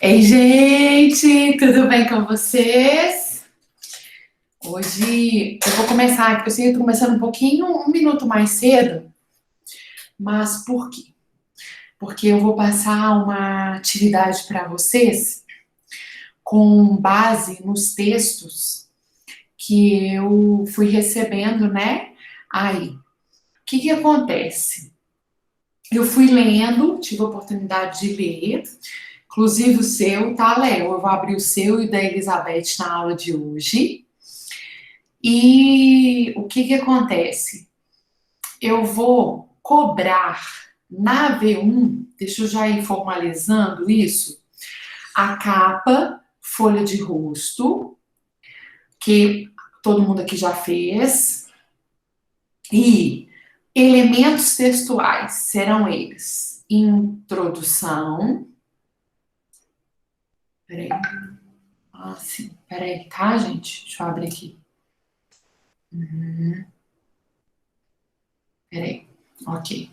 Ei, gente, tudo bem com vocês? Hoje eu vou começar, eu sei que eu tô começando um minuto mais cedo, mas por quê? Porque eu vou passar uma atividade para vocês com base nos textos que eu fui recebendo, né? Aí, o que que acontece? Eu fui lendo, tive a oportunidade de ler, inclusive o seu, tá, Léo? Eu vou abrir o seu e o da Elizabeth na aula de hoje. E o que que acontece? Eu vou cobrar na V1, deixa eu já ir formalizando isso, a capa, folha de rosto, que todo mundo aqui já fez, e elementos textuais serão eles: introdução. Peraí. Ah, sim. Peraí, tá, gente? Deixa eu abrir aqui. Peraí. Ok.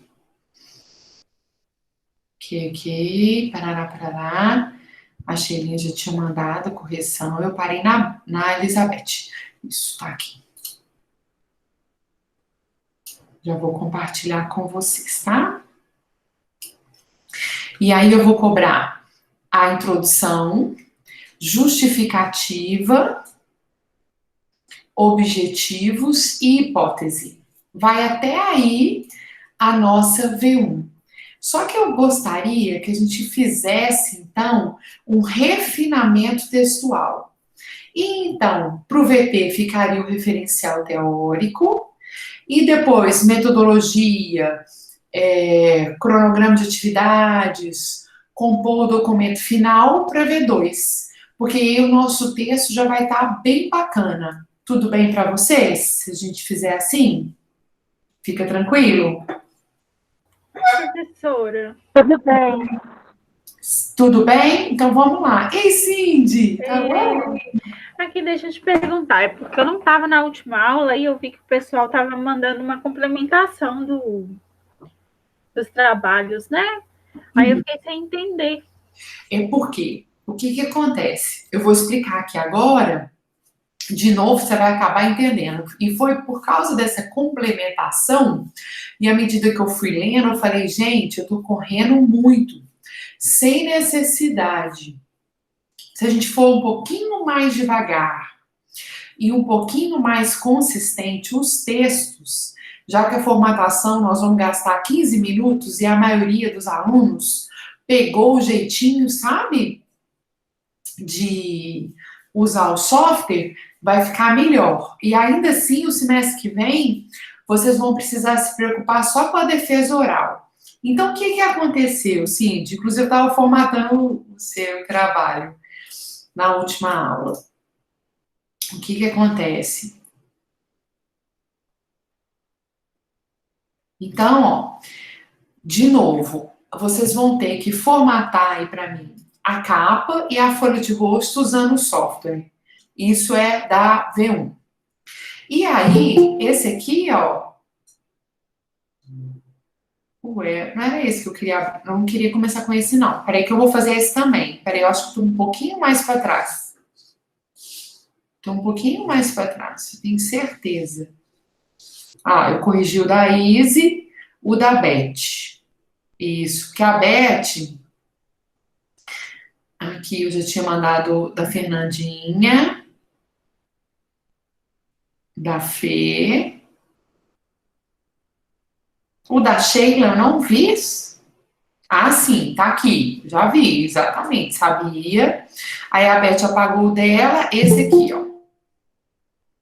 Ok. Parará, parará. A Sheilinha já tinha mandado a correção. Eu parei na Elizabeth. Isso, tá aqui. Já vou compartilhar com vocês, tá? E aí eu vou cobrar a introdução, justificativa, objetivos e hipótese. Vai até aí a nossa V1. Só que eu gostaria que a gente fizesse, então, um refinamento textual. E então, para o VT ficaria o referencial teórico, e depois metodologia, cronograma de atividades, compor o documento final para V2. Porque aí o nosso texto já vai estar bem bacana. Tudo bem para vocês? Se a gente fizer assim? Fica tranquilo? Professora, Tudo bem. Tudo bem? Então vamos lá. Ei, Cindy, tá bom? aqui deixa eu te perguntar, é porque eu não estava na última aula e eu vi que o pessoal estava mandando uma complementação dos trabalhos, né? Aí eu fiquei sem entender. É porque o que que acontece? Eu vou explicar aqui agora, de novo você vai acabar entendendo. E foi por causa dessa complementação, e à medida que eu fui lendo, eu falei, gente, eu tô correndo muito, sem necessidade. Se a gente for um pouquinho mais devagar e um pouquinho mais consistente os textos, já que a formatação nós vamos gastar 15 minutos e a maioria dos alunos pegou o jeitinho, sabe? De usar o software, vai ficar melhor. E ainda assim, o semestre que vem, vocês vão precisar se preocupar só com a defesa oral. Então, o que que aconteceu, Cindy? Inclusive, eu estava formatando o seu trabalho na última aula. O que que acontece? Então, ó, de novo, vocês vão ter que formatar aí para mim a capa e a folha de rosto usando o software. Isso é da V1. E aí, esse aqui, ó. Ué, não era esse que eu queria. Eu não queria começar com esse, não. Peraí, que eu vou fazer esse também. Peraí, eu acho que estou um pouquinho mais para trás. Estou um pouquinho mais para trás, tenho certeza. Ah, eu corrigi o da Izzy, o da Beth. Isso, que a Beth. Aqui eu já tinha mandado da Fernandinha, da Fê. O da Sheila eu não vi. Ah, sim, tá aqui. Já vi, exatamente, sabia. Aí a Beth apagou o dela, esse aqui, ó.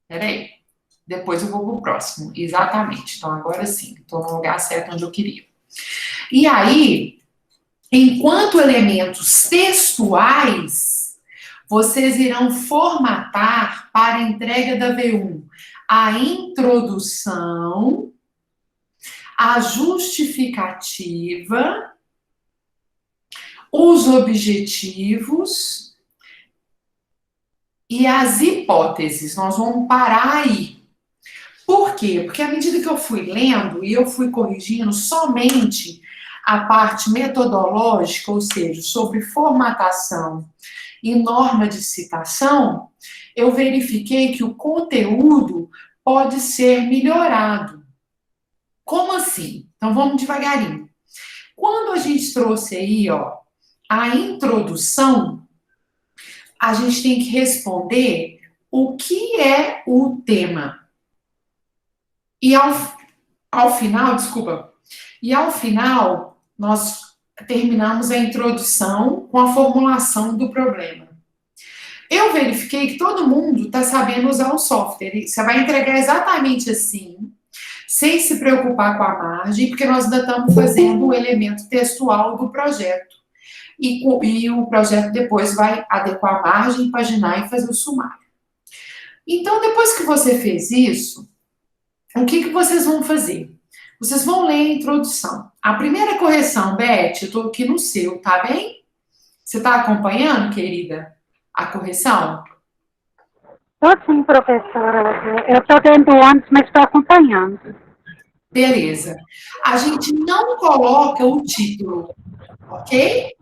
Peraí. Depois eu vou pro próximo. Exatamente. Então agora sim, estou no lugar certo onde eu queria. E aí, enquanto elementos textuais, vocês irão formatar para a entrega da V1 a introdução, a justificativa, os objetivos e as hipóteses. Nós vamos parar aí. Por quê? Porque à medida que eu fui lendo e eu fui corrigindo somente a parte metodológica, ou seja, sobre formatação e norma de citação, eu verifiquei que o conteúdo pode ser melhorado. Como assim? Então vamos devagarinho. Quando a gente trouxe aí, ó, a introdução, a gente tem que responder o que é o tema. E ao final, desculpa, e ao final, nós terminamos a introdução com a formulação do problema. Eu verifiquei que todo mundo está sabendo usar o software. Você vai entregar exatamente assim, sem se preocupar com a margem, porque nós ainda estamos fazendo o elemento textual do projeto. E o projeto depois vai adequar a margem, paginar e fazer o sumário. Então, depois que você fez isso, o que vocês vão fazer? Vocês vão ler a introdução. A primeira correção, Beth, eu estou aqui no seu, tá bem? Você está acompanhando, querida, a correção? Estou sim, professora. Eu estou vendo antes, mas estou acompanhando. Beleza. A gente não coloca o título, ok?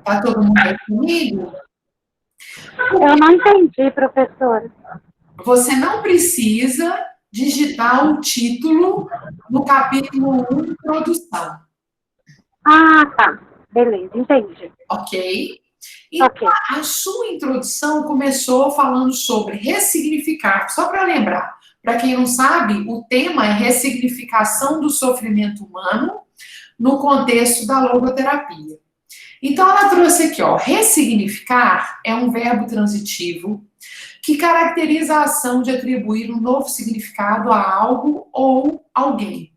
Tá todo mundo aí comigo? Eu não entendi, professora. Você não precisa digitar o título no capítulo 1, introdução. Ah, tá. Beleza, entendi. Ok? Então, Ok. a sua introdução começou falando sobre ressignificar. Só para lembrar, para quem não sabe, o tema é ressignificação do sofrimento humano no contexto da logoterapia. Então, ela trouxe aqui, ó, ressignificar é um verbo transitivo que caracteriza a ação de atribuir um novo significado a algo ou alguém.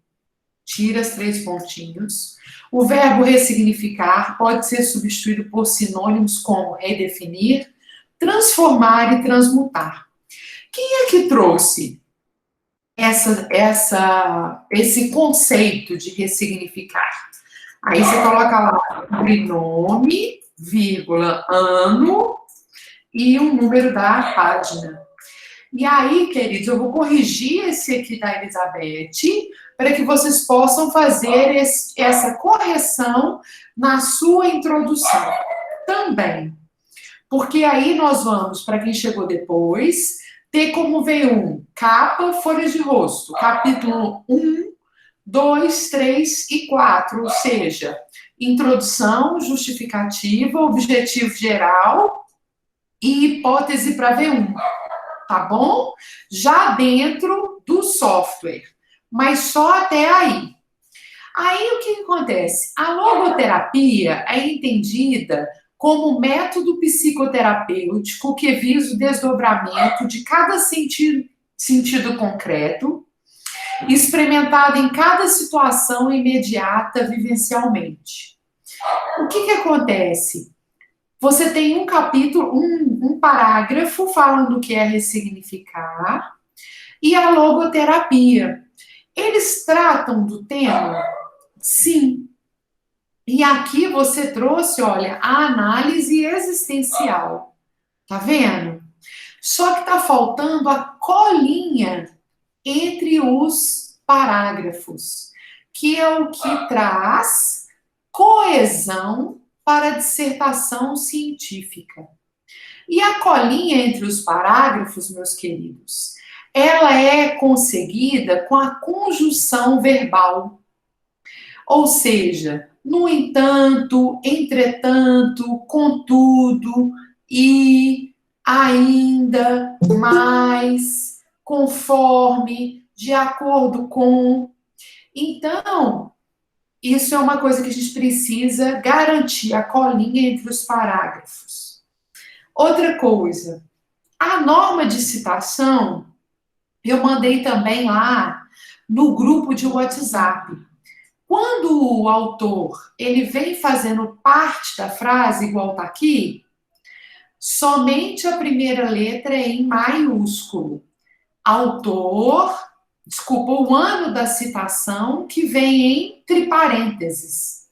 Tira os 3 pontinhos. O verbo ressignificar pode ser substituído por sinônimos como redefinir, transformar e transmutar. Quem é que trouxe esse conceito de ressignificar? Aí você coloca lá prenome, vírgula, ano e o número da página. E aí, queridos, eu vou corrigir esse aqui da Elizabeth para que vocês possam fazer essa correção na sua introdução também. Porque aí nós vamos, para quem chegou depois, ter como V1, capa, folha de rosto, capítulo 1, 2, 3 e 4, ou seja, introdução, justificativa, objetivo geral e hipótese para V1, tá bom? Já dentro do software, mas só até aí. Aí o que acontece? A logoterapia é entendida como método psicoterapêutico que visa o desdobramento de cada sentido concreto, experimentado em cada situação imediata vivencialmente. O que acontece? Você tem um capítulo, um parágrafo falando o que é ressignificar e a logoterapia. Eles tratam do tema? Sim. E aqui você trouxe, olha, a análise existencial. Tá vendo? Só que tá faltando a colinha entre os parágrafos, que é o que traz coesão para a dissertação científica. E a colinha entre os parágrafos, meus queridos, ela é conseguida com a conjunção verbal. Ou seja, no entanto, entretanto, contudo, e, ainda, mais, conforme, de acordo com. Então, isso é uma coisa que a gente precisa garantir, a colinha entre os parágrafos. Outra coisa, a norma de citação, eu mandei também lá no grupo de WhatsApp. Quando o autor ele vem fazendo parte da frase, igual está aqui, somente a primeira letra é em maiúsculo. Autor, o ano da citação, que vem entre parênteses.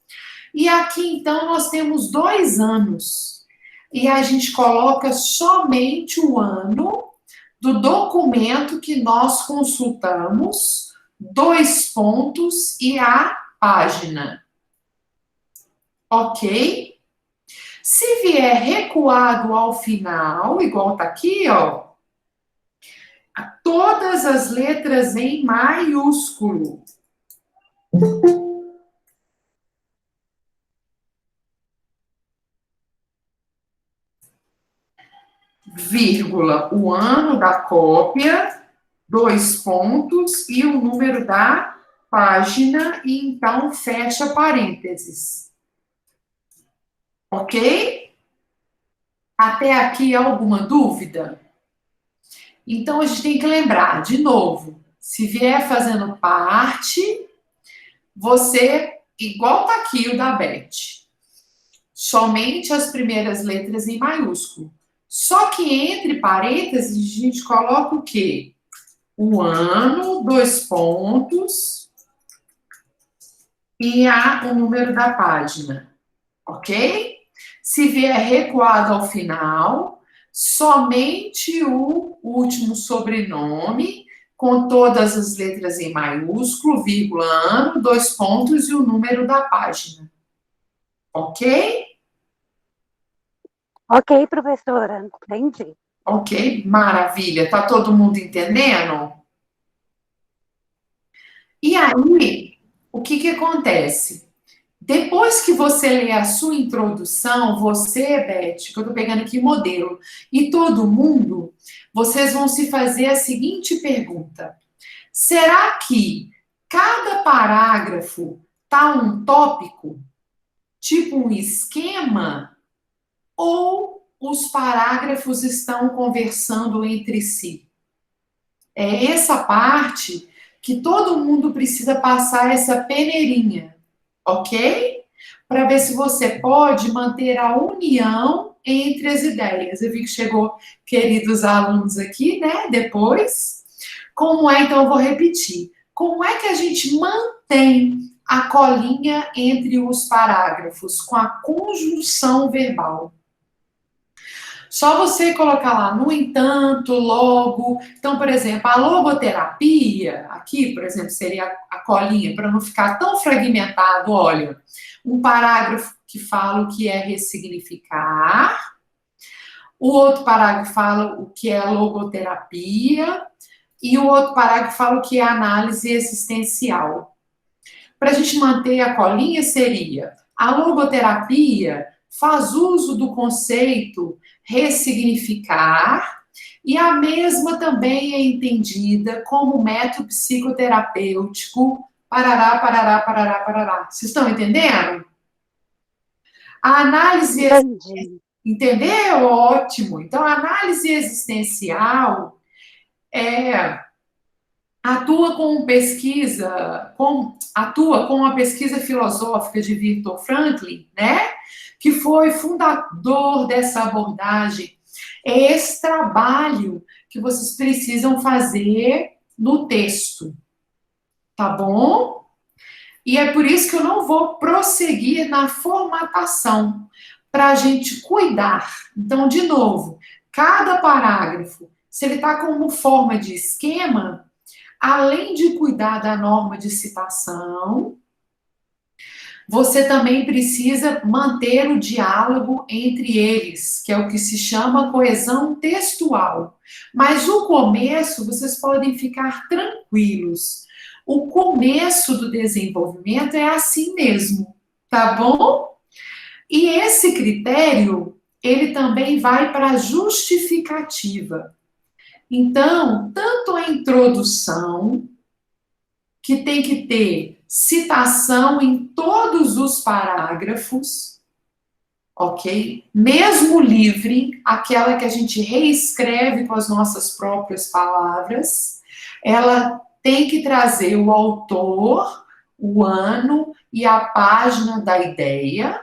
E aqui, então, nós temos 2 anos. E a gente coloca somente o ano do documento que nós consultamos, 2 pontos e a página. Ok? Se vier recuado ao final, igual tá aqui, ó, todas as letras em maiúsculo. Vírgula, o ano da cópia, 2 pontos e o número da página, e então fecha parênteses. Ok? Até aqui alguma dúvida? Então a gente tem que lembrar, de novo, se vier fazendo parte, você, igual tá aqui o da Beth, somente as primeiras letras em maiúsculo. Só que entre parênteses a gente coloca o quê? O ano, 2 pontos, e o número da página, ok? Se vier recuado ao final, somente o último sobrenome, com todas as letras em maiúsculo, vírgula, ano, 2 pontos e o número da página. Ok? Ok, professora, entendi. Ok, maravilha. Tá todo mundo entendendo? E aí, o que que acontece? Depois que você lê a sua introdução, você, Beth, que eu estou pegando aqui modelo, e todo mundo, vocês vão se fazer a seguinte pergunta: será que cada parágrafo tá um tópico, tipo um esquema, ou os parágrafos estão conversando entre si? É essa parte que todo mundo precisa passar essa peneirinha, ok? Para ver se você pode manter a união entre as ideias. Eu vi que chegou queridos alunos aqui, né? Depois. Como é, então eu vou repetir. Como é que a gente mantém a colinha entre os parágrafos com a conjunção verbal? Só você colocar lá, no entanto, logo. Então, por exemplo, a logoterapia, aqui, por exemplo, seria a colinha, para não ficar tão fragmentado. Olha, um parágrafo que fala o que é ressignificar, o outro parágrafo fala o que é logoterapia, e o outro parágrafo fala o que é análise existencial. Para a gente manter a colinha, seria a logoterapia faz uso do conceito ressignificar, e a mesma também é entendida como método psicoterapêutico, parará, parará, parará, parará. Vocês estão entendendo? A análise... Entendi. Entendeu? Ótimo. Então, a análise existencial atua com a pesquisa filosófica de Viktor Frankl, né? Que foi fundador dessa abordagem. É esse trabalho que vocês precisam fazer no texto, tá bom? E é por isso que eu não vou prosseguir na formatação, para a gente cuidar. Então, de novo, cada parágrafo, se ele está como forma de esquema, além de cuidar da norma de citação, você também precisa manter o diálogo entre eles, que é o que se chama coesão textual. Mas o começo, vocês podem ficar tranquilos. O começo do desenvolvimento é assim mesmo, tá bom? E esse critério, ele também vai para a justificativa. Então, tanto a introdução, que tem que ter citação em todos os parágrafos, ok? Mesmo livre, aquela que a gente reescreve com as nossas próprias palavras, ela tem que trazer o autor, o ano e a página da ideia.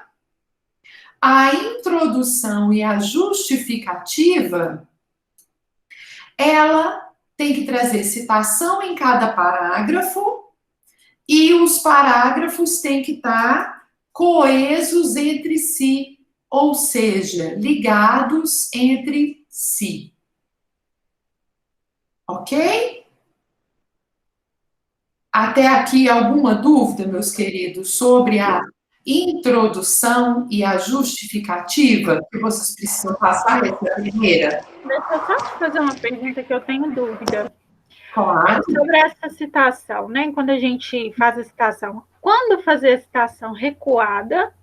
A introdução e a justificativa, ela tem que trazer citação em cada parágrafo, e os parágrafos têm que estar coesos entre si, ou seja, ligados entre si. Ok? Até aqui alguma dúvida, meus queridos, sobre a introdução e a justificativa, que vocês precisam passar essa primeira? Deixa eu só te fazer uma pergunta que eu tenho dúvida. Claro. Sobre essa citação, né? Quando a gente faz a citação, quando fazer a citação recuada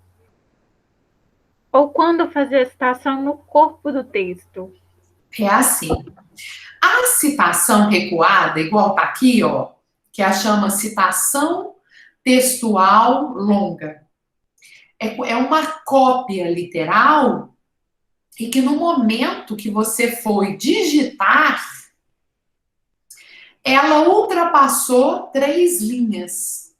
ou quando fazer a citação no corpo do texto? É assim. A citação recuada, igual tá aqui, ó, que a chama citação textual longa. É uma cópia literal e que no momento que você foi digitar, ela ultrapassou 3 linhas.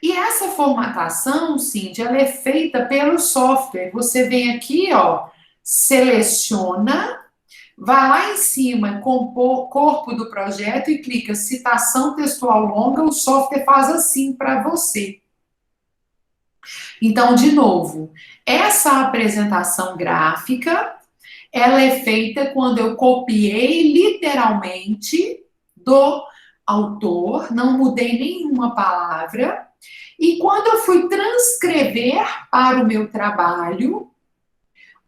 E essa formatação, Cíntia, ela é feita pelo software. Você vem aqui, ó, seleciona, vai lá em cima, compor corpo do projeto e clica citação textual longa, o software faz assim para você. Então, de novo, essa apresentação gráfica, ela é feita quando eu copiei literalmente do autor, não mudei nenhuma palavra, e quando eu fui transcrever para o meu trabalho,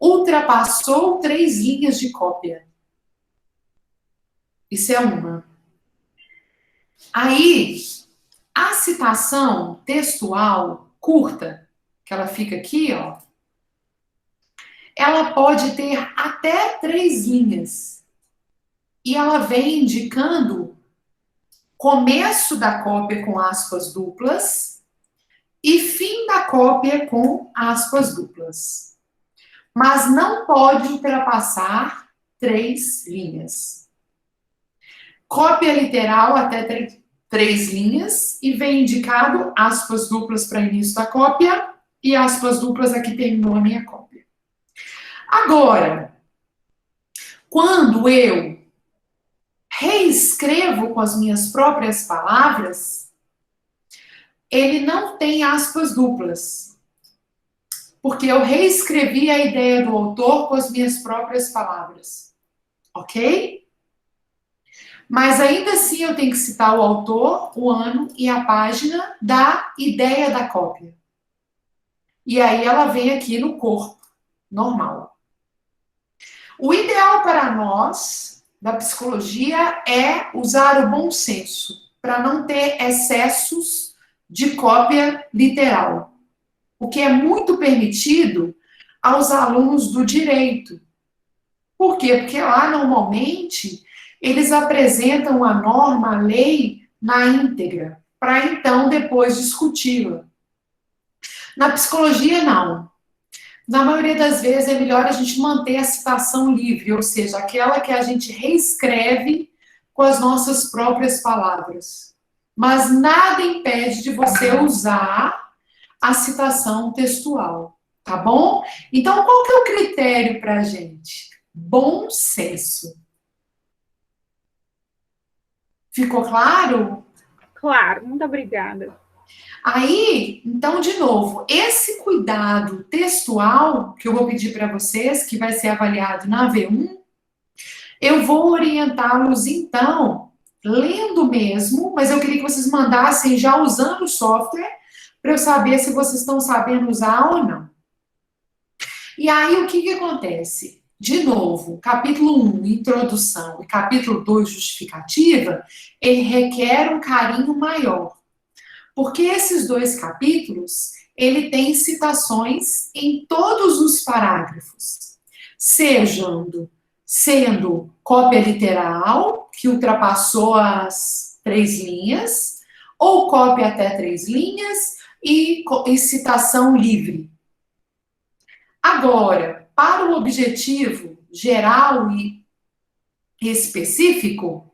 ultrapassou 3 linhas de cópia. Isso é uma. Aí, a citação textual curta, que ela fica aqui, ó, ela pode ter até 3 linhas. E ela vem indicando começo da cópia com aspas duplas e fim da cópia com aspas duplas. Mas não pode ultrapassar 3 linhas. Cópia literal até 3 linhas e vem indicado aspas duplas para início da cópia e aspas duplas aqui terminou a minha cópia. Agora, quando eu reescrevo com as minhas próprias palavras, ele não tem aspas duplas, porque eu reescrevi a ideia do autor com as minhas próprias palavras, ok? Mas ainda assim eu tenho que citar o autor, o ano e a página da ideia da cópia. E aí ela vem aqui no corpo, normal. O ideal para nós, da psicologia, é usar o bom senso, para não ter excessos de cópia literal. O que é muito permitido aos alunos do direito. Por quê? Porque lá, normalmente, eles apresentam a norma, a lei, na íntegra, para então depois discuti-la. Na psicologia, não. Na maioria das vezes, é melhor a gente manter a citação livre, ou seja, aquela que a gente reescreve com as nossas próprias palavras. Mas nada impede de você usar a citação textual, tá bom? Então, qual que é o critério para a gente? Bom senso. Ficou claro? Claro, muito obrigada. Aí, então, de novo, esse cuidado textual que eu vou pedir para vocês, que vai ser avaliado na V1, eu vou orientá-los, então, lendo mesmo, mas eu queria que vocês mandassem já usando o software, para eu saber se vocês estão sabendo usar ou não. E aí, o que acontece? De novo, capítulo 1, introdução, e capítulo 2, justificativa, ele requer um carinho maior. Porque esses 2 capítulos, ele tem citações em todos os parágrafos, sendo cópia literal, que ultrapassou as 3 linhas, ou cópia até 3 linhas, e citação livre. Agora, para o objetivo geral e específico,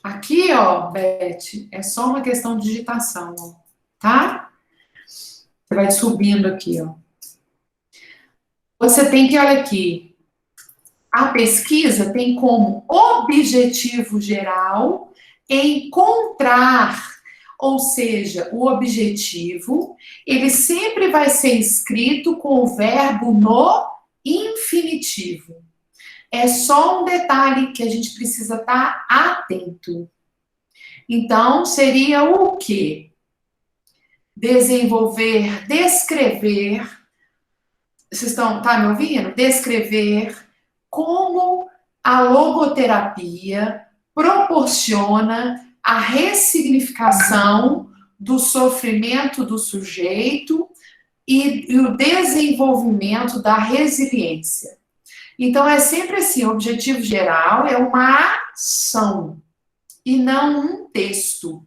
aqui, ó, Beth, é só uma questão de digitação, ó, tá? Você vai subindo aqui, ó. Você tem que, olha aqui, a pesquisa tem como objetivo geral encontrar, ou seja, o objetivo, ele sempre vai ser escrito com o verbo no infinitivo. É só um detalhe que a gente precisa estar atento. Então, seria o quê? desenvolver, descrever, vocês tá me ouvindo? Descrever como a logoterapia proporciona a ressignificação do sofrimento do sujeito e o desenvolvimento da resiliência. Então, é sempre assim, o objetivo geral é uma ação e não um texto.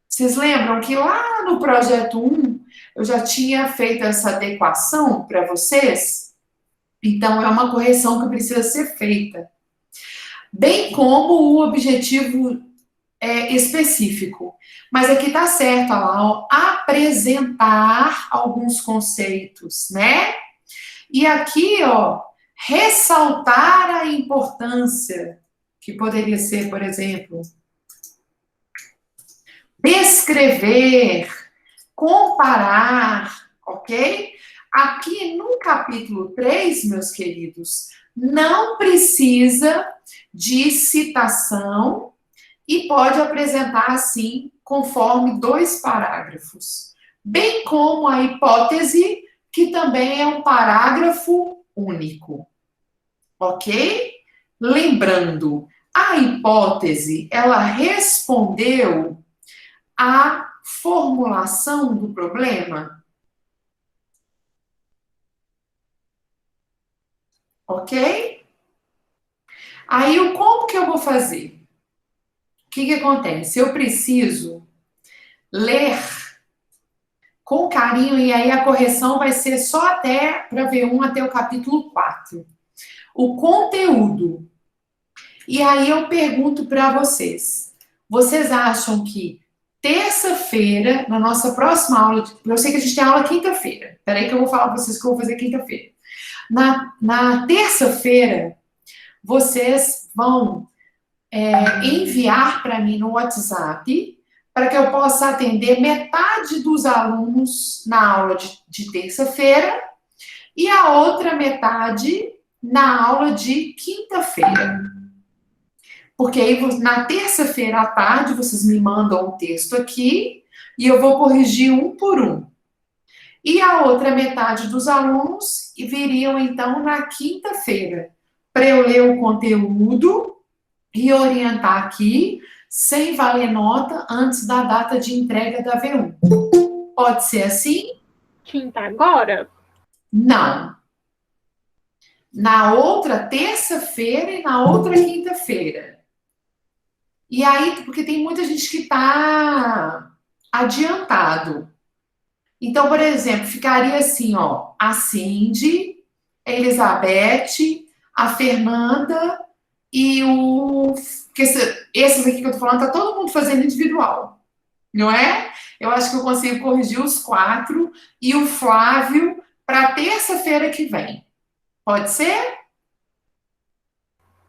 Vocês lembram que lá no projeto 1, eu já tinha feito essa adequação para vocês? Então, é uma correção que precisa ser feita. Bem como o objetivo específico. Mas aqui tá certo, olha lá, ó, apresentar alguns conceitos, né? E aqui, ó, ressaltar a importância, que poderia ser, por exemplo, descrever, comparar, ok? Aqui no capítulo 3, meus queridos, não precisa de citação e pode apresentar assim, conforme 2 parágrafos. Bem como a hipótese, que também é um parágrafo único. Ok? Lembrando, a hipótese, ela respondeu à formulação do problema. Ok? Aí, como que eu vou fazer? O que acontece? Eu preciso ler com carinho, e aí a correção vai ser só até, para V1, até o capítulo 4. O conteúdo. E aí eu pergunto para vocês. Vocês acham que terça-feira, na nossa próxima aula, eu sei que a gente tem aula quinta-feira. Espera aí que eu vou falar para vocês o que eu vou fazer quinta-feira. Na terça-feira, vocês vão enviar para mim no WhatsApp para que eu possa atender metade dos alunos na aula de terça-feira e a outra metade na aula de quinta-feira. Porque aí, na terça-feira à tarde, vocês me mandam um texto aqui e eu vou corrigir um por um. E a outra metade dos alunos viriam, então, na quinta-feira, para eu ler o conteúdo e orientar aqui, sem valer nota, antes da data de entrega da V1. Pode ser assim? Quinta agora? Não. Na outra terça-feira e na outra quinta-feira. E aí, porque tem muita gente que está adiantado. Então, por exemplo, ficaria assim, ó, a Cindy, a Elizabeth, a Fernanda e o... Esses aqui que eu tô falando, tá todo mundo fazendo individual, não é? Eu acho que eu consigo corrigir os 4 e o Flávio para terça-feira que vem. Pode ser?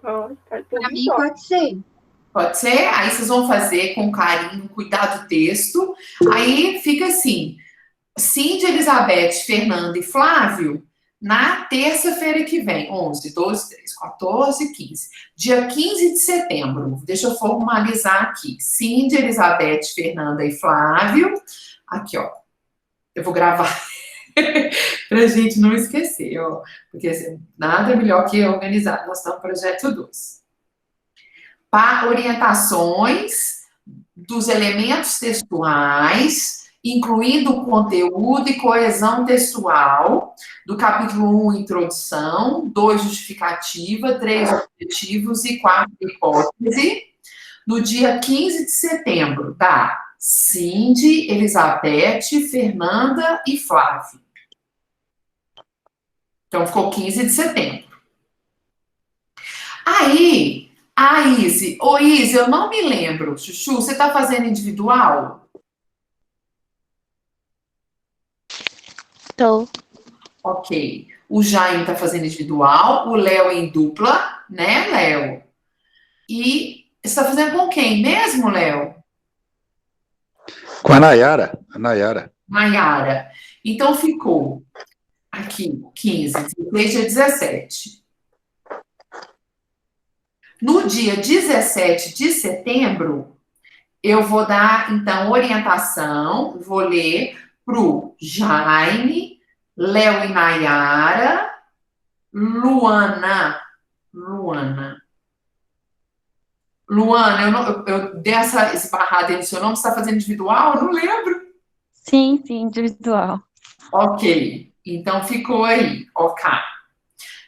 Pode. Para mim pode ser. Pode ser? Aí vocês vão fazer com carinho, cuidar do texto. Aí fica assim, Cindy, Elizabeth, Fernanda e Flávio, na terça-feira que vem, 11, 12, 13, 14, 15. Dia 15 de setembro, deixa eu formalizar aqui. Cindy, Elizabeth, Fernanda e Flávio. Aqui, ó. Eu vou gravar pra gente não esquecer, ó. Porque assim, nada melhor que organizar. Nós estamos no projeto 2. Para orientações dos elementos textuais, incluindo o conteúdo e coesão textual, do capítulo 1, introdução, 2, justificativa, 3, objetivos e 4, hipótese, no dia 15 de setembro, tá? Cindy, Elizabeth, Fernanda e Flávio. Então, ficou 15 de setembro. Aí, a Izzy. Ô, Izzy, eu não me lembro. Chuchu, você tá fazendo individual? Tô. Ok. O Jaime tá fazendo individual, o Léo em dupla, né, Léo? E você tá fazendo com quem mesmo, Léo? Com a Nayara. A Nayara. Maiara. Então ficou aqui, 15, 16, dia 17. No dia 17 de setembro, Eu vou dar, então, orientação, vou ler para o Jaime, Léo e Nayara, Luana. Luana, eu dei essa esbarrada aí no seu nome, você está fazendo individual? Eu não lembro. Sim, individual. Ok, então ficou aí, ok.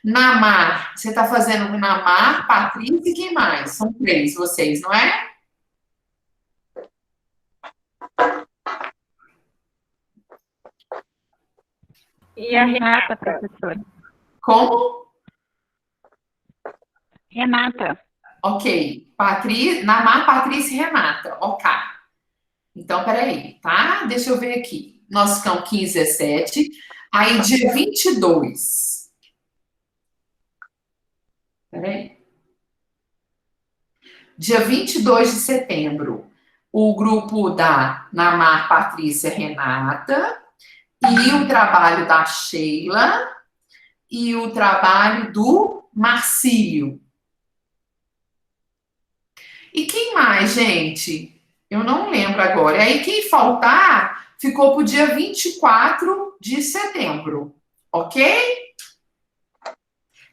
Namar, você está fazendo Namar, Patrícia e quem mais? São 3 vocês, não é? E a Renata, professora. Como? Renata. Ok, Namar, Patrícia e Renata, ok. Então, peraí, tá? Deixa eu ver aqui. Nós ficamos 15, 17. Aí, dia 22. Peraí. Dia 22 de setembro, o grupo da Namar, Patrícia, Renata, e o trabalho da Sheila, e o trabalho do Marcílio. E quem mais, gente? Eu não lembro agora. E aí, quem faltar, ficou para o dia 24 de setembro, ok?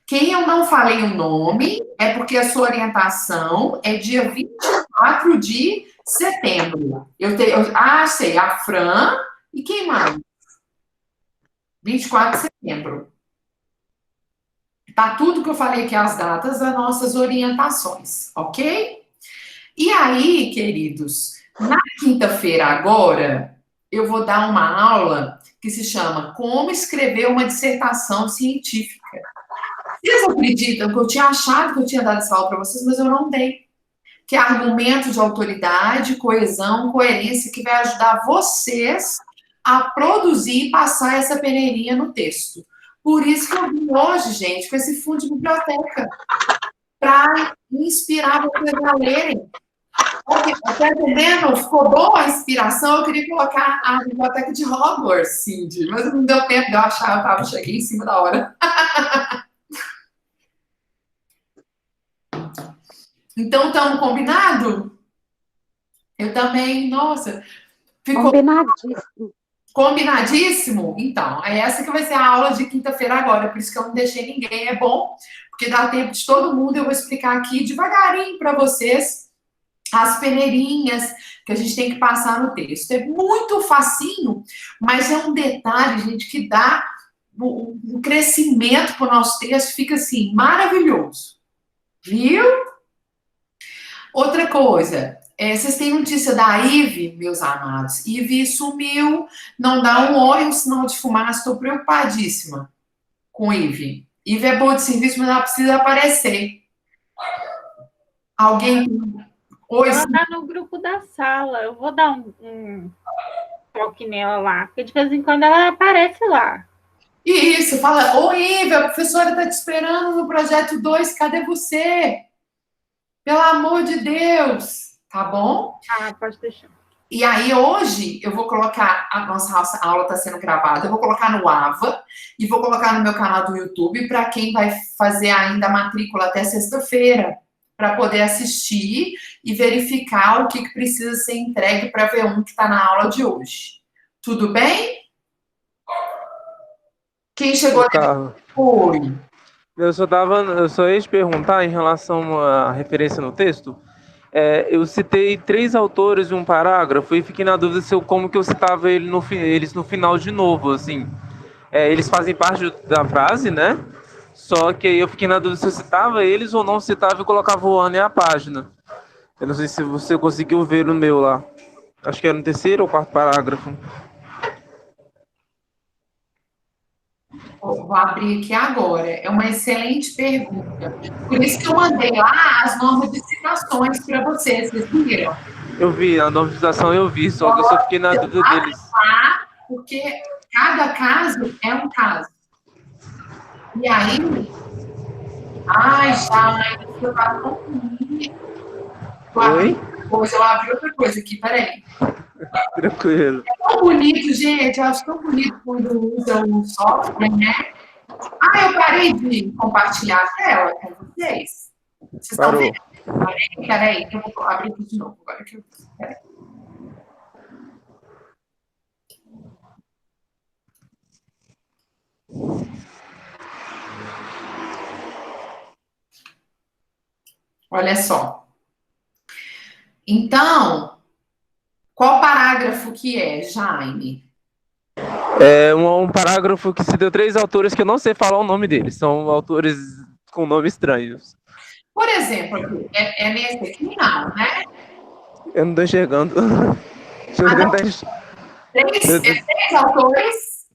Quem eu não falei o nome é porque a sua orientação é dia 24 de setembro. Sei, a Fran e quem mais? 24 de setembro. Tá tudo que eu falei aqui, as datas das nossas orientações, ok? E aí, queridos, na quinta-feira agora, eu vou dar uma aula que se chama Como Escrever uma Dissertação Científica. Vocês acreditam que eu tinha achado que eu tinha dado essa aula para vocês, mas eu não dei. Que é argumento de autoridade, coesão, coerência, que vai ajudar vocês a produzir e passar essa peneirinha no texto. Por isso que eu vim hoje, gente, com esse fundo de biblioteca, para inspirar vocês a lerem. Tá entendendo? Ficou boa a inspiração? Eu queria colocar a biblioteca de Hogwarts, Cindy, mas não deu tempo de eu achar, cheguei em cima da hora. Então, estamos combinado? Eu também, nossa. Ficou Combinadíssimo. Combinadíssimo? Então, é essa que vai ser a aula de quinta-feira agora, por isso que eu não deixei ninguém. É bom, porque dá tempo de todo mundo. Eu vou explicar aqui devagarinho para vocês as peneirinhas que a gente tem que passar no texto. É muito facinho, mas é um detalhe, gente, que dá um crescimento para o nosso texto, fica assim, maravilhoso. Viu? Outra coisa, vocês têm notícia da Ive, meus amados? Ive sumiu, não dá um oi, um sinal de fumaça, estou preocupadíssima com Ive. Ive é boa de serviço, mas ela precisa aparecer. Alguém... Oi, ela está no grupo da sala, eu vou dar um toque nela lá, porque de vez em quando ela aparece lá. Isso, fala, oi Ive, a professora está te esperando no projeto 2, cadê você? Pelo amor de Deus, tá bom? Ah, pode deixar. E aí, hoje, eu vou colocar, a nossa aula está sendo gravada, eu vou colocar no AVA e vou colocar no meu canal do YouTube para quem vai fazer ainda a matrícula até sexta-feira, para poder assistir e verificar o que precisa ser entregue para a V1 que está na aula de hoje. Tudo bem? Quem chegou Carlos. Oi. Eu só ia te perguntar em relação à referência no texto. Eu citei 3 autores em um parágrafo e fiquei na dúvida como que eu citava eles no final de novo, assim. Eles fazem parte da frase, né? Só que eu fiquei na dúvida se eu citava eles ou não citava e colocava o ano e a página. Eu não sei se você conseguiu ver no meu lá. Acho que era no 3º ou 4º parágrafo. Vou abrir aqui agora. É uma excelente pergunta. Por isso que eu mandei lá as normas de citações para vocês. Vocês viram? Eu vi, a norma de citação eu vi, só que eu só fiquei na dúvida deles. Porque cada caso é um caso. E aí... Ai, já, eu tava tão bonito. Eu abri outra coisa aqui, peraí. Tranquilo. É tão bonito, gente. Eu acho tão bonito quando usa o software, né? Eu parei de compartilhar a tela com vocês. Vocês estão vendo? Peraí, que eu vou abrir aqui de novo. Agora que eu... Peraí. Olha só. Então, qual parágrafo que é, Jaime? É um parágrafo que se deu 3 autores que eu não sei falar o nome deles. São autores com nomes estranhos. Por exemplo, aqui, é nesse aqui? Não, né? Eu não tô enxergando. Deixa eu tentar enxergar. Três autores?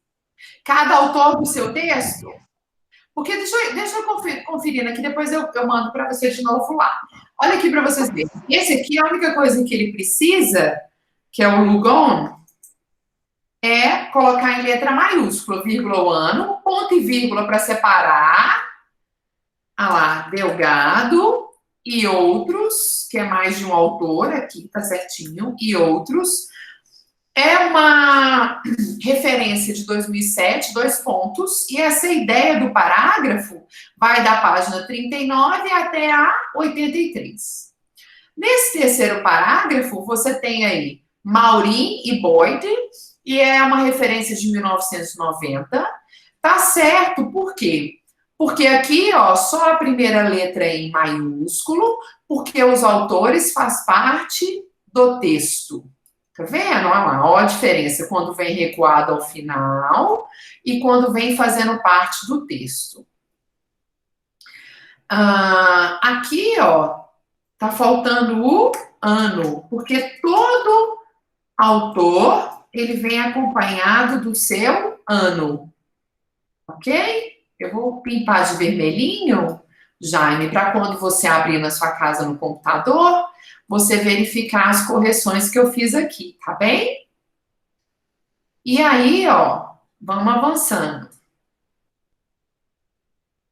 Cada autor do seu texto? Porque deixa eu conferir aqui, depois eu mando para você de novo lá. Olha aqui para vocês verem. Esse aqui, a única coisa que ele precisa, que é o Lugon, é colocar em letra maiúscula, vírgula o ano, ponto e vírgula para separar. Ah lá, Delgado e outros, que é mais de um autor aqui, tá certinho, e outros. É uma referência de 2007, 2 pontos, e essa ideia do parágrafo vai da página 39 até a 83. Nesse terceiro parágrafo, você tem aí Maureen e Boyd, e é uma referência de 1990. Tá certo, por quê? Porque aqui, ó, só a primeira letra é em maiúsculo, porque os autores fazem parte do texto. Tá vendo? Olha lá, ó a diferença quando vem recuado ao final e quando vem fazendo parte do texto. Aqui, ó, tá faltando o ano, porque todo autor, ele vem acompanhado do seu ano. Ok? Eu vou pintar de vermelhinho, Jaime, para quando você abrir na sua casa no computador, você verificar as correções que eu fiz aqui, tá bem? E aí, ó, vamos avançando.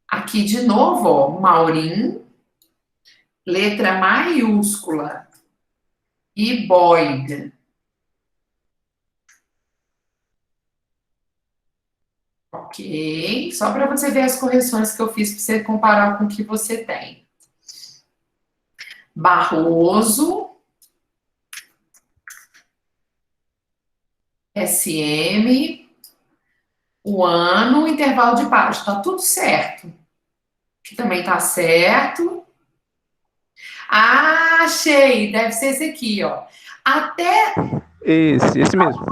Aqui de novo, ó, Maureen, letra maiúscula, e Boyd. Ok? Só para você ver as correções que eu fiz para você comparar com o que você tem. Barroso, SM, o ano, o intervalo de página, tá tudo certo. Aqui também tá certo. Ah, achei, deve ser esse aqui, ó. Esse mesmo.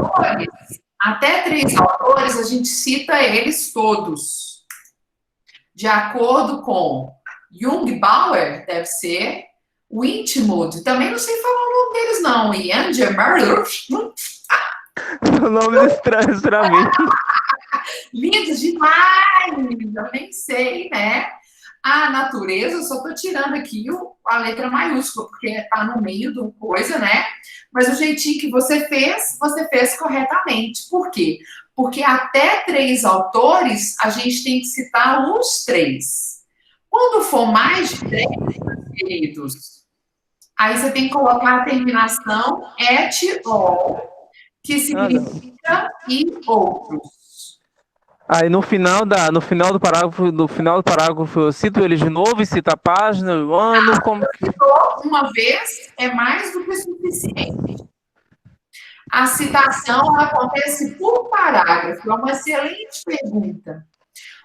Até 3 autores, a gente cita eles todos. De acordo com Jungbauer, deve ser, Wintmuth, também não sei falar o nome deles, não. Ian Gemer, Nomes estranhos pra mim. lindo demais, eu nem sei, né? A natureza, eu só tô tirando aqui a letra maiúscula, porque tá no meio do coisa, né? Mas o jeitinho que você fez corretamente. Por quê? Porque até 3 autores, a gente tem que citar os 3. Quando for mais de 3, queridos, aí você tem que colocar a terminação et al, que significa e outros. Aí no final do parágrafo eu cito ele de novo e cito a página, o ano, como que... Uma vez é mais do que suficiente. A citação acontece por parágrafo, é uma excelente pergunta.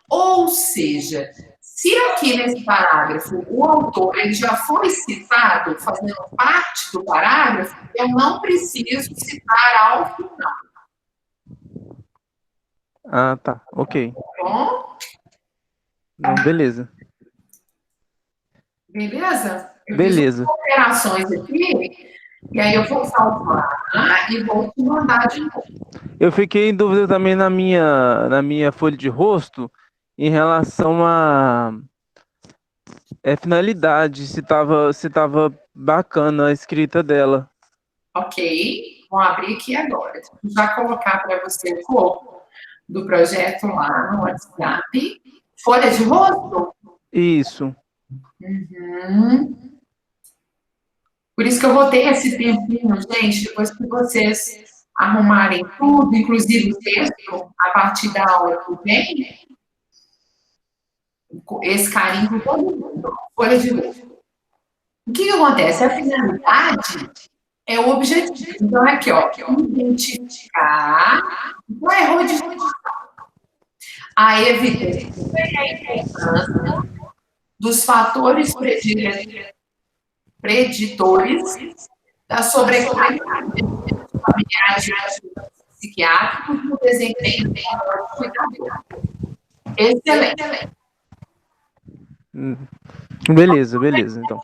Ou seja, se aqui nesse parágrafo o autor ele já foi citado fazendo parte do parágrafo, eu não preciso citar ao final. Ah, tá, ok. Bom? Não, beleza. Beleza? Eu Beleza. fiz operações aqui, e aí eu vou salvar e vou te mandar de novo. Eu fiquei em dúvida também na minha folha de rosto em relação a finalidade, se tava bacana a escrita dela. Ok, vou abrir aqui agora. Vou já colocar para você o corpo do projeto lá no WhatsApp. Folha de rosto? Isso. Uhum. Por isso que eu vou ter esse tempinho, gente, depois que vocês arrumarem tudo, inclusive o texto, a partir da aula que vem, esse carinho com todo mundo. Folha de rosto. O que acontece? A finalidade é o objetivo. Então, aqui, ó, identificar o erro de a evidência e a importância dos fatores preditores da sobrecarga familiar psiquiátricos no desempenho do cuidador. Excelente. Beleza, então.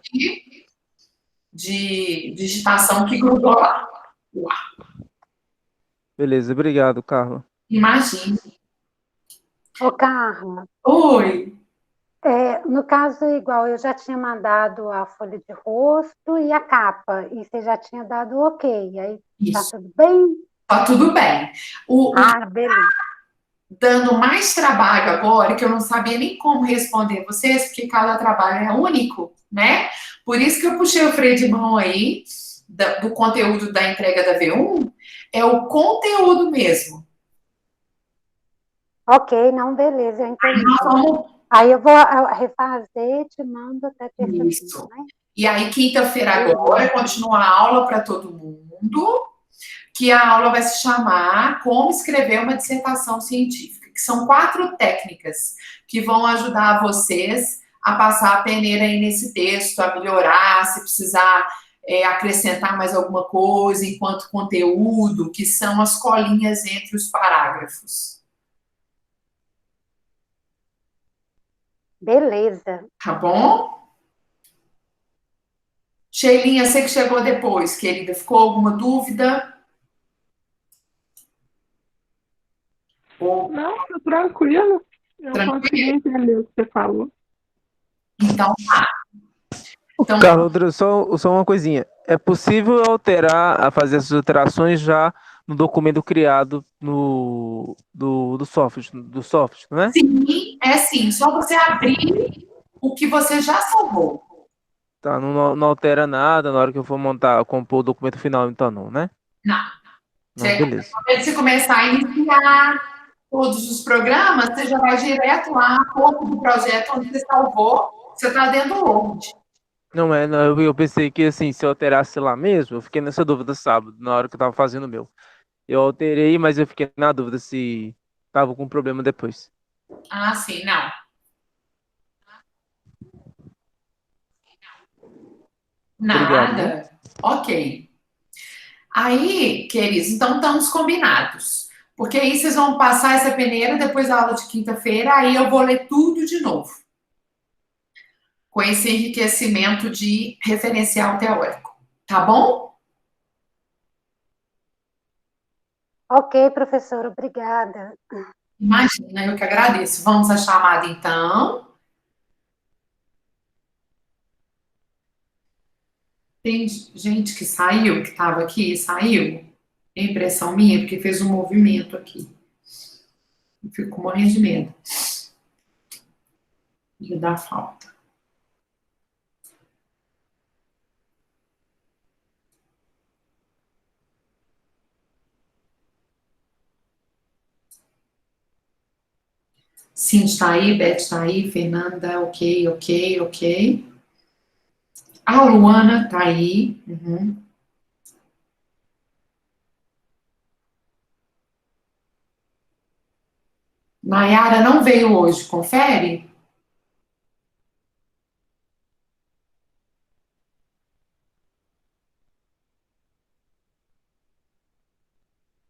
De digitação que grudou lá. Beleza, obrigado, Carla. Imagina. Ô, Carla, Oi. no caso, igual, eu já tinha mandado a folha de rosto e a capa, e você já tinha dado ok, aí tá Isso. tudo bem? Tá tudo bem. Beleza. Dando mais trabalho agora, que eu não sabia nem como responder vocês, porque cada trabalho é único, né? Por isso que eu puxei o freio de mão aí, do conteúdo da entrega da V1, é o conteúdo mesmo. Ok, não, beleza, eu entendi. Nós vamos... Aí eu vou refazer e te mando até terça-feira, Isso. né? E aí, quinta-feira agora, continua a aula para todo mundo, que a aula vai se chamar Como Escrever uma Dissertação Científica, que são 4 técnicas que vão ajudar vocês a passar a peneira aí nesse texto, a melhorar, se precisar acrescentar mais alguma coisa enquanto conteúdo, que são as colinhas entre os parágrafos. Beleza. Tá bom? Sheilinha, você que chegou depois, querida, ficou alguma dúvida? Não, tá tranquilo. Eu consegui entender o que você falou. Então, tá. Então, Carla, só uma coisinha. É possível fazer essas alterações já no documento criado do software, não é? sim, é sim. Só você abrir o que você já salvou. Tá, não altera nada na hora que eu for compor o documento final, então não, né? Não. Beleza. Quando você começar a iniciar todos os programas, você já vai direto lá, corpo do projeto onde você salvou, você está dentro do Word. Não, eu pensei que assim, se eu alterasse lá mesmo, eu fiquei nessa dúvida sábado, na hora que eu tava fazendo o meu. Eu alterei, mas eu fiquei na dúvida se tava com problema depois. Ah, sim, não. Nada. Obrigado. Ok. Aí, queridos, então estamos combinados. Porque aí vocês vão passar essa peneira depois da aula de quinta-feira, aí eu vou ler tudo de novo. Com esse enriquecimento de referencial teórico. Tá bom? Ok, professora, obrigada. Imagina, eu que agradeço. Vamos à chamada, então. Tem gente que saiu, que estava aqui, saiu. É impressão minha, porque fez um movimento aqui. Eu fico morrendo de medo de dar falta. Sim, está aí, Beth está aí, Fernanda, ok. A Luana está aí. Uhum. Nayara não veio hoje, confere?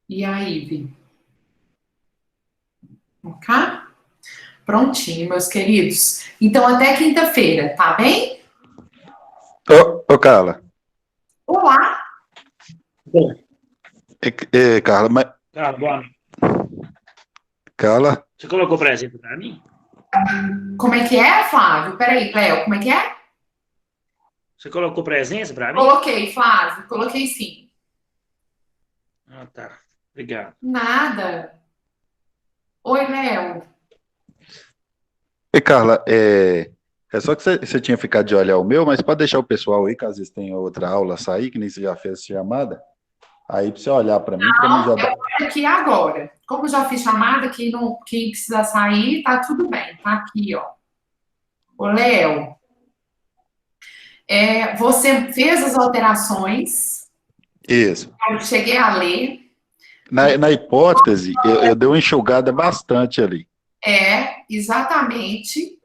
E a Ive? Ok? Prontinho, meus queridos. Então, até quinta-feira, tá bem? Ô, Carla. Olá! Carla, mas... Carla, boa noite. Carla? Você colocou presente para mim? Como é que é, Flávio? Peraí, Léo, como é que é? Você colocou presença para mim? Coloquei, Flávio, coloquei sim. Ah, tá. Obrigado. Nada. Oi, Léo. Carla, é só que você tinha ficado de olhar o meu, mas pode deixar o pessoal aí, caso eles tenham outra aula sair, que nem você já fez essa chamada. Aí pra você olhar para mim, Não, já dá. eu vou aqui agora. Como já fiz chamada, quem precisa sair, tá tudo bem. Tá aqui, ó. Ô, Léo, Você fez as alterações, Isso. eu cheguei a ler. Na hipótese, eu dei uma enxugada bastante ali. Exatamente.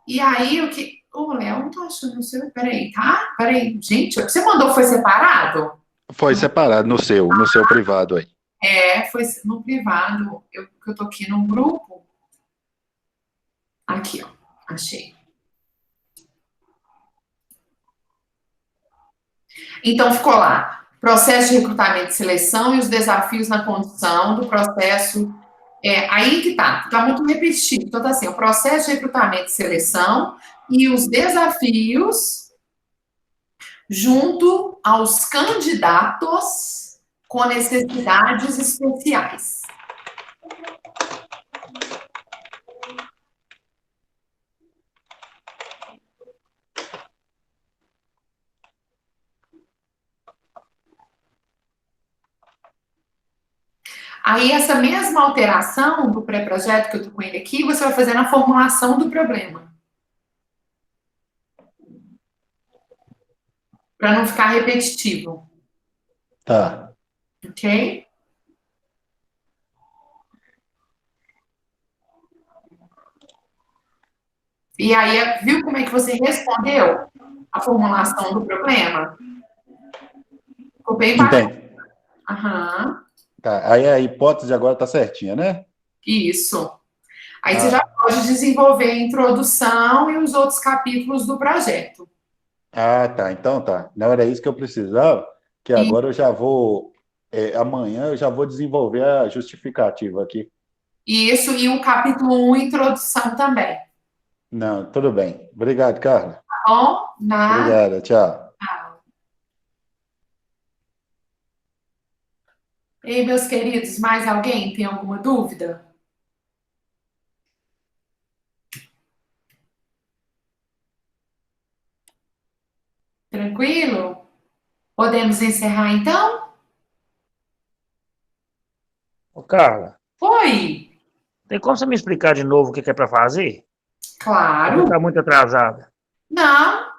E aí, o que... Ô, Léo, não tô achando o seu... Peraí, tá? Peraí, gente, você mandou, foi separado? Foi separado no seu privado aí. Foi no privado. Eu tô aqui no grupo. Aqui, ó. Achei. Então, ficou lá. Processo de recrutamento e seleção e os desafios na condução do processo. Aí que tá muito repetitivo. Então, tá assim, o processo de recrutamento e seleção e os desafios junto aos candidatos com necessidades especiais. Aí, essa mesma alteração do pré-projeto que eu estou com ele aqui, você vai fazer na formulação do problema. Para não ficar repetitivo. Tá. Ok? E aí, viu como é que você respondeu a formulação do problema? Ficou bem bacana. Entendi. Aham. Tá. Aí a hipótese agora tá certinha, né? Isso. Aí você já pode desenvolver a introdução e os outros capítulos do projeto. Ah, tá. Então tá. Não era isso que eu precisava, que agora eu já vou... amanhã eu já vou desenvolver a justificativa aqui. Isso, e o capítulo 1, introdução também. Não, tudo bem. Obrigado, Carla. Tá bom? Nada. Obrigada, tchau. Ei, meus queridos, mais alguém tem alguma dúvida? Tranquilo? Podemos encerrar, então? Ô, Carla, Oi! tem como você me explicar de novo o que é para fazer? Claro. Está muito atrasada. Não.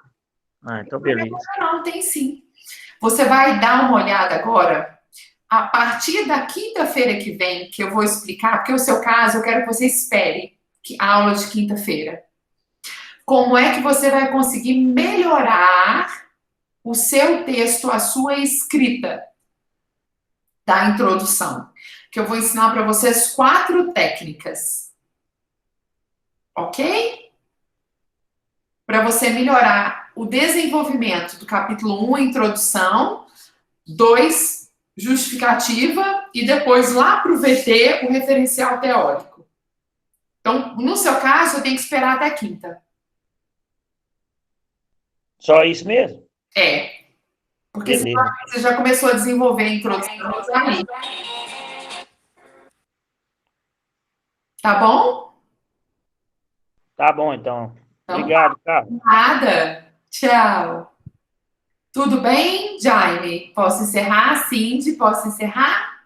Então beleza. Não, tem sim. Você vai dar uma olhada agora, a partir da quinta-feira que vem, que eu vou explicar, porque o seu caso, eu quero que você espere a aula de quinta-feira. Como é que você vai conseguir melhorar o seu texto, a sua escrita da introdução? Que eu vou ensinar para vocês 4 técnicas. Ok? Para você melhorar o desenvolvimento do capítulo 1, introdução, 2, justificativa, e depois lá para o VT, o referencial teórico. Então, no seu caso, eu tenho que esperar até quinta. Só isso mesmo? Porque você já começou a desenvolver a introdução aí. Tá bom? Tá bom, então. Obrigado, Carla. Nada. Tchau. Tudo bem, Jaime? Posso encerrar? Cindy, posso encerrar?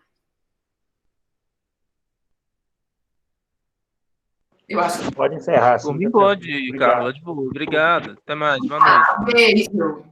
Eu acho que pode encerrar. Por mim pode, Carla, de boa. Obrigado. Até mais. Boa noite. Beijo.